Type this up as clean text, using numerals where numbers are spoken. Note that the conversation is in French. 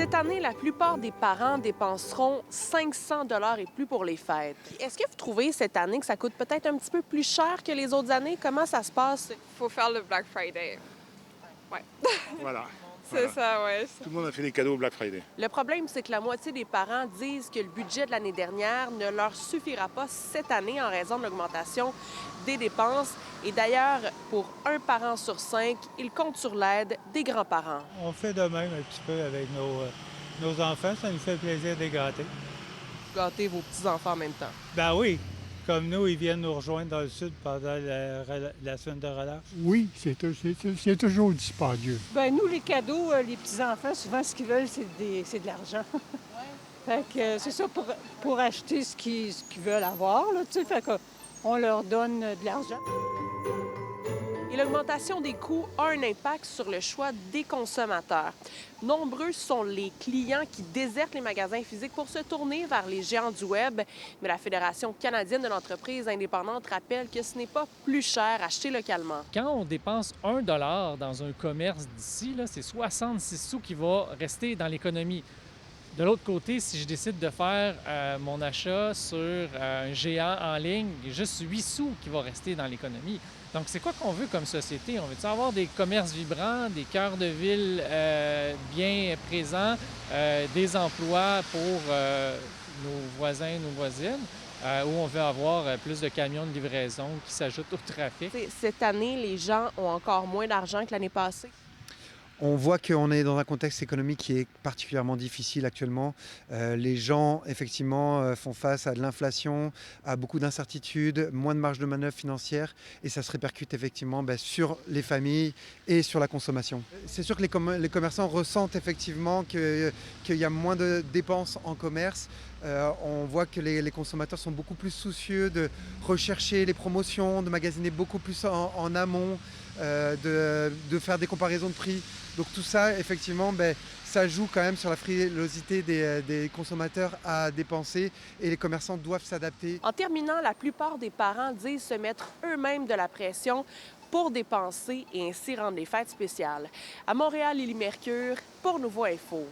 Cette année, la plupart des parents dépenseront 500 et plus pour les fêtes. Est-ce que vous trouvez cette année que ça coûte peut-être un petit peu plus cher que les autres années? Comment ça se passe? Faut faire le Black Friday. Ouais, Voilà. c'est Voilà. ça, ouais. Tout le monde a fait des cadeaux au Black Friday. Le problème, c'est que la moitié des parents disent que le budget de l'année dernière ne leur suffira pas cette année en raison de l'augmentation des dépenses. Et d'ailleurs, pour un parent sur 5, ils comptent sur l'aide des grands-parents. On fait de même un petit peu avec nos enfants. Ça nous fait plaisir de les gâter. Gâter vos petits-enfants en même temps. Ben oui, comme nous, ils viennent nous rejoindre dans le sud pendant la semaine de relâche. Oui, c'est toujours dispendieux. Ben nous, les cadeaux, les petits-enfants, souvent, ce qu'ils veulent, c'est de l'argent. Fait que c'est ça pour acheter ce qu'ils veulent avoir, là, tu sais. Fait qu'on leur donne de l'argent. Et l'augmentation des coûts a un impact sur le choix des consommateurs. Nombreux sont les clients qui désertent les magasins physiques pour se tourner vers les géants du web. Mais la Fédération canadienne de l'entreprise indépendante rappelle que ce n'est pas plus cher acheter localement. Quand on dépense 1 $ dans un commerce d'ici, là, c'est 66 sous qui va rester dans l'économie. De l'autre côté, si je décide de faire mon achat sur un géant en ligne, il y a juste 8 sous qui va rester dans l'économie. Donc, c'est quoi qu'on veut comme société? On veut avoir des commerces vibrants, des cœurs de ville bien présents, des emplois pour nos voisins, nos voisines, où on veut avoir plus de camions de livraison qui s'ajoutent au trafic. Cette année, les gens ont encore moins d'argent que l'année passée. On voit qu'on est dans un contexte économique qui est particulièrement difficile actuellement. Les gens, effectivement, font face à de l'inflation, à beaucoup d'incertitudes, moins de marge de manœuvre financière, et ça se répercute effectivement sur les familles et sur la consommation. C'est sûr que les commerçants ressentent effectivement qu'il y a moins de dépenses en commerce. On voit que les consommateurs sont beaucoup plus soucieux de rechercher les promotions, de magasiner beaucoup plus en amont, de faire des comparaisons de prix. Donc tout ça, effectivement, ça joue quand même sur la frilosité des consommateurs à dépenser, et les commerçants doivent s'adapter. En terminant, la plupart des parents disent se mettre eux-mêmes de la pression pour dépenser et ainsi rendre les fêtes spéciales. À Montréal, Lily Mercure pour Nouveau Info.